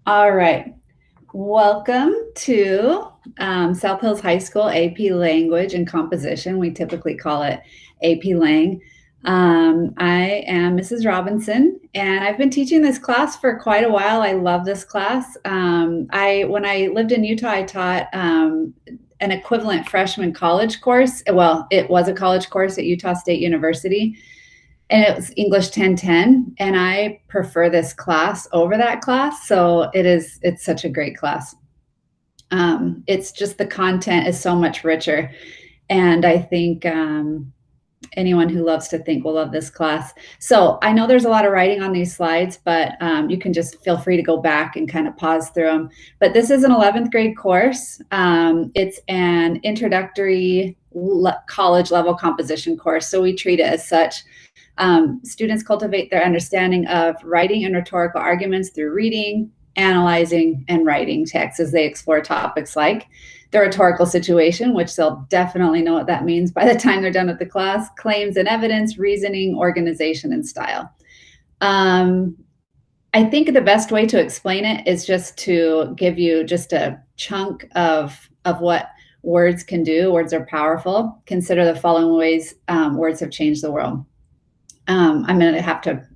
All right. Welcome to South Hills High School AP Language and Composition. We typically call it AP Lang. I am Mrs. Robinson, and I've been teaching this class for quite a while. I love this class. When I lived in Utah, I taught an equivalent freshman college course. Well, it was a college course at Utah State University, and it was English 1010, and I prefer this class over that class. So it's such a great class. It's just the content is so much richer, and I think anyone who loves to think will love this class. So I know there's a lot of writing on these slides, but you can just feel free to go back and kind of pause through them. But this is an 11th grade course. It's an introductory college level composition course, so we treat it as such. Students cultivate their understanding of writing and rhetorical arguments through reading, analyzing, and writing text as they explore topics like the rhetorical situation, which they'll definitely know what that means by the time they're done with the class, claims and evidence, reasoning, organization, and style. I think the best way to explain it is just to give you just a chunk of what words can do. Words are powerful. Consider the following ways words have changed the world. I'm going to have to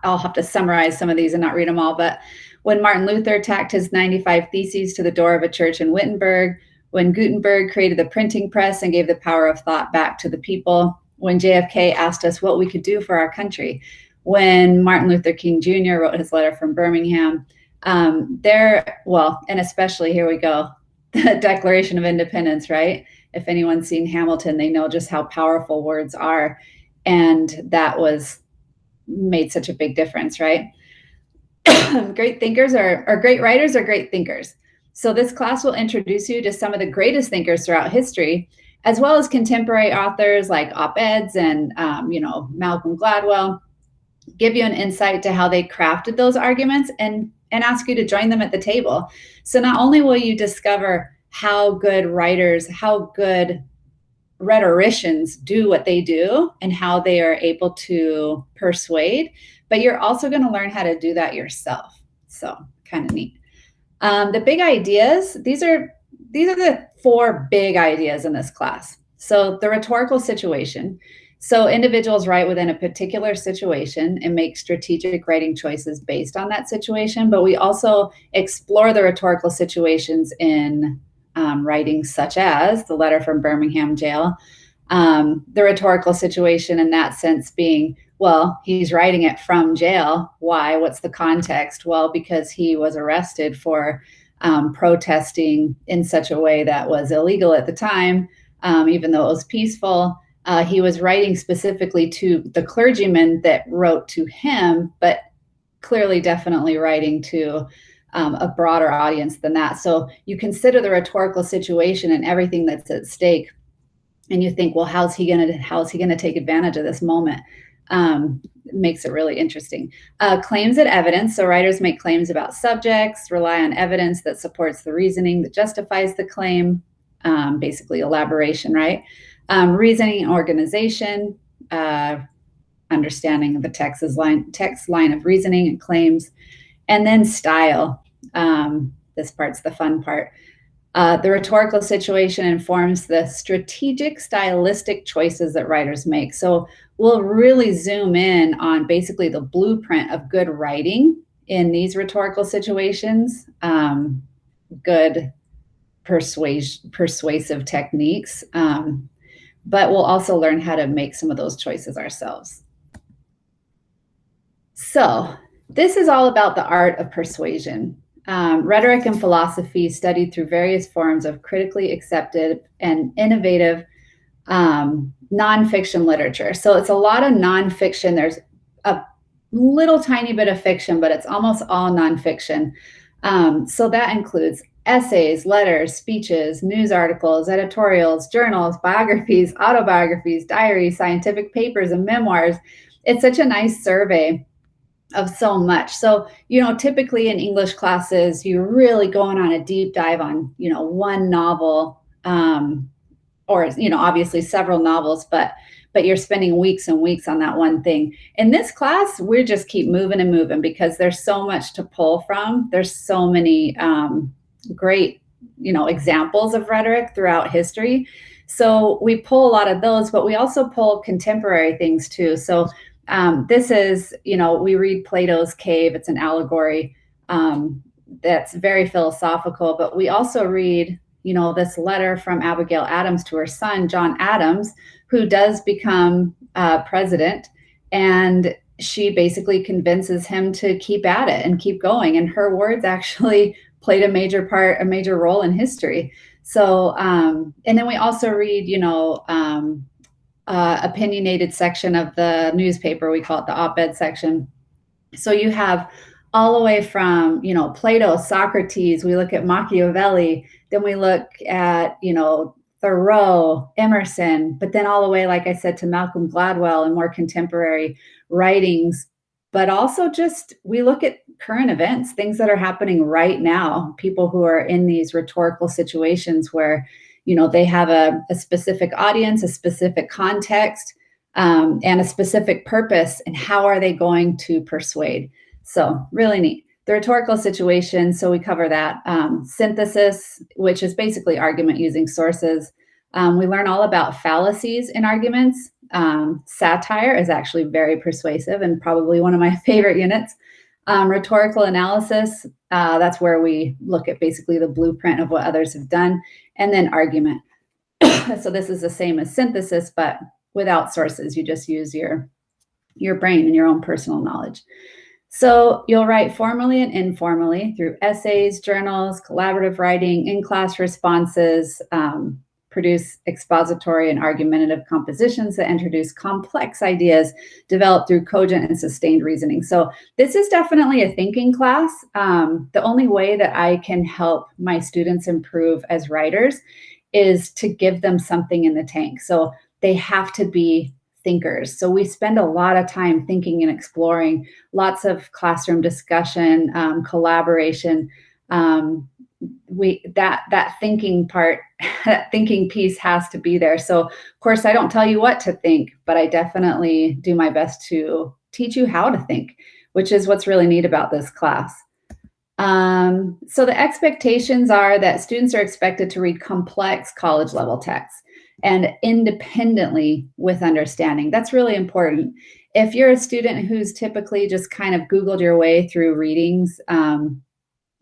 I'll have to summarize some of these and not read them all. But when Martin Luther tacked his 95 Theses to the door of a church in Wittenberg, when Gutenberg created the printing press and gave the power of thought back to the people, when JFK asked us what we could do for our country, when Martin Luther King Jr. wrote his letter from Birmingham, and especially here we go, the Declaration of Independence, right? If anyone's seen Hamilton, they know just how powerful words are. And that made such a big difference, right? Great thinkers or great writers are great thinkers. So this class will introduce you to some of the greatest thinkers throughout history, as well as contemporary authors like op-eds and, Malcolm Gladwell, give you an insight to how they crafted those arguments and ask you to join them at the table. So not only will you discover how good writers, how good rhetoricians do what they do and how they are able to persuade, but you're also going to learn how to do that yourself. So kind of neat. The big ideas, these are the four big ideas in this class. So the rhetorical situation. So individuals write within a particular situation and make strategic writing choices based on that situation, but we also explore the rhetorical situations in writings such as the letter from Birmingham jail. The rhetorical situation in that sense being, well, he's writing it from jail. Why? What's the context? Well, because he was arrested for protesting in such a way that was illegal at the time, even though it was peaceful. He was writing specifically to the clergyman that wrote to him, but clearly definitely writing to a broader audience than that. So you consider the rhetorical situation and everything that's at stake, and you think, well, how's he going to take advantage of this moment? Makes it really interesting. Claims and evidence. So writers make claims about subjects, rely on evidence that supports the reasoning that justifies the claim, basically elaboration, right? Reasoning and organization, understanding of the text line of reasoning and claims. And then style. This part's the fun part. The rhetorical situation informs the strategic stylistic choices that writers make. So we'll really zoom in on basically the blueprint of good writing in these rhetorical situations, good persuasive techniques, but we'll also learn how to make some of those choices ourselves. So this is all about the art of persuasion. Rhetoric and philosophy studied through various forms of critically accepted and innovative nonfiction literature. So it's a lot of nonfiction. There's a little tiny bit of fiction, but it's almost all nonfiction. So that includes essays, letters, speeches, news articles, editorials, journals, biographies, autobiographies, diaries, scientific papers, and memoirs. It's such a nice survey of so much. So, typically in English classes, you're really going on a deep dive on, one novel or, obviously several novels, but you're spending weeks and weeks on that one thing. In this class, we just keep moving and moving because there's so much to pull from. There's so many great, examples of rhetoric throughout history. So we pull a lot of those, but we also pull contemporary things too. So this is, we read Plato's Cave. It's an allegory that's very philosophical, but we also read, this letter from Abigail Adams to her son, John Adams, who does become president. And she basically convinces him to keep at it and keep going. And her words actually played a major role in history. So, and then we also read, opinionated section of the newspaper. We call it the op-ed section. So you have all the way from, Plato, Socrates, we look at Machiavelli, then we look at, Thoreau, Emerson, but then all the way, like I said, to Malcolm Gladwell and more contemporary writings. But also just, we look at current events, things that are happening right now, people who are in these rhetorical situations where, they have a specific audience, a specific context, and a specific purpose, and how are they going to persuade? So really neat. The rhetorical situation, so we cover that. Synthesis, which is basically argument using sources. We learn all about fallacies in arguments. Satire is actually very persuasive and probably one of my favorite units. Rhetorical analysis, that's where we look at basically the blueprint of what others have done. And then argument. So this is the same as synthesis, but without sources. You just use your brain and your own personal knowledge. So you'll write formally and informally through essays, journals, collaborative writing, in-class responses, produce expository and argumentative compositions that introduce complex ideas developed through cogent and sustained reasoning. So this is definitely a thinking class. The only way that I can help my students improve as writers is to give them something in the tank. So they have to be thinkers. So we spend a lot of time thinking and exploring, lots of classroom discussion, collaboration. That thinking part, that thinking piece has to be there. So of course, I don't tell you what to think, but I definitely do my best to teach you how to think, which is what's really neat about this class. So the expectations are that students are expected to read complex college level texts and independently with understanding. That's really important. If you're a student who's typically just kind of Googled your way through readings,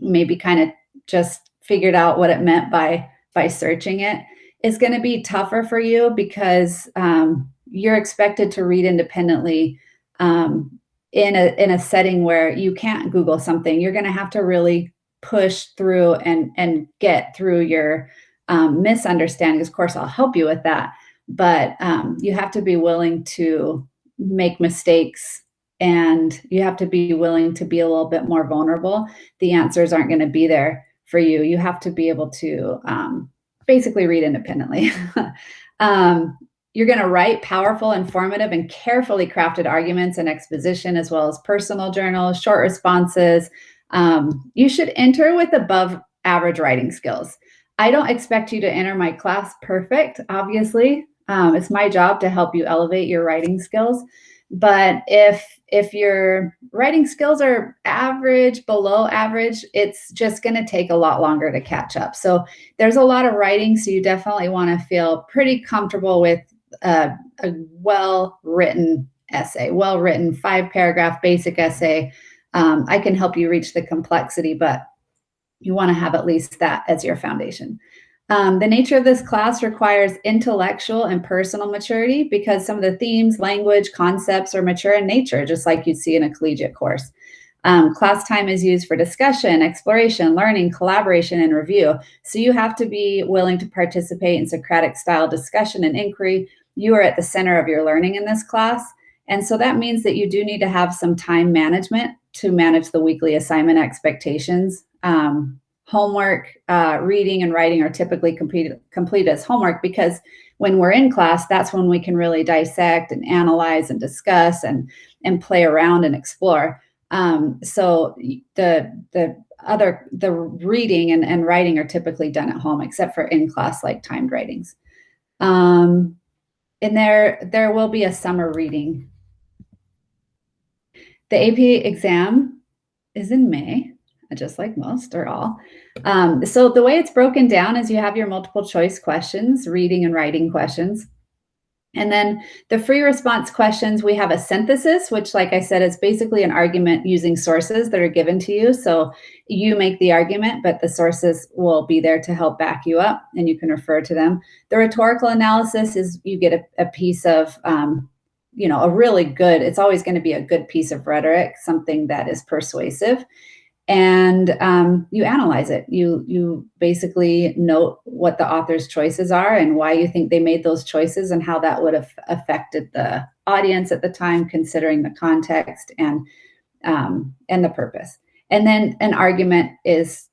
maybe kind of just figured out what it meant by searching it, it's going to be tougher for you because you're expected to read independently in a setting where you can't Google something. You're going to have to really push through and get through your misunderstandings. Of course, I'll help you with that, but you have to be willing to make mistakes, and you have to be willing to be a little bit more vulnerable. The answers aren't going to be there for you. You have to be able to basically read independently. You're going to write powerful, informative, and carefully crafted arguments and exposition, as well as personal journals, short responses. You should enter with above average writing skills. I don't expect you to enter my class perfect, obviously. It's my job to help you elevate your writing skills. But if your writing skills are average, below average, it's just going to take a lot longer to catch up. So there's a lot of writing, so you definitely want to feel pretty comfortable with a well-written essay, well-written 5-paragraph basic essay. I can help you reach the complexity, but you want to have at least that as your foundation. The nature of this class requires intellectual and personal maturity because some of the themes, language, concepts are mature in nature, just like you'd see in a collegiate course. Class time is used for discussion, exploration, learning, collaboration, and review. So you have to be willing to participate in Socratic style discussion and inquiry. You are at the center of your learning in this class. And so that means that you do need to have some time management to manage the weekly assignment expectations. Homework, reading and writing are typically completed as homework because when we're in class, that's when we can really dissect and analyze and discuss and play around and explore. So the reading and writing are typically done at home, except for in class like timed writings. Um, and there will be a summer reading. The AP exam is in May, just like most or all. So the way it's broken down is you have your multiple choice questions, reading and writing questions. And then the free response questions, we have a synthesis, which, like I said, is basically an argument using sources that are given to you. So you make the argument, but the sources will be there to help back you up and you can refer to them. The rhetorical analysis is you get a piece of, a really good, it's always going to be a good piece of rhetoric, something that is persuasive, and you analyze it. You basically note what the author's choices are and why you think they made those choices and how that would have affected the audience at the time, considering the context and the purpose. And then an argument is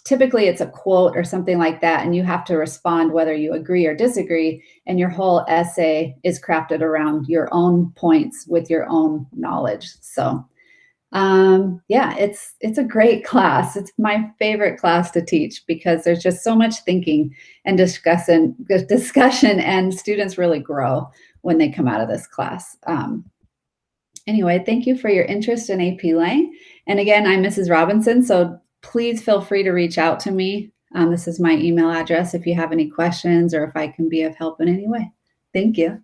typically it's a quote or something like that, and you have to respond whether you agree or disagree. And your whole essay is crafted around your own points with your own knowledge. So yeah, it's a great class. It's my favorite class to teach because there's just so much thinking and discussion, and students really grow when they come out of this class. Anyway, thank you for your interest in AP Lang. And again, I'm Mrs. Robinson, so please feel free to reach out to me. This is my email address if you have any questions or if I can be of help in any way. Thank you.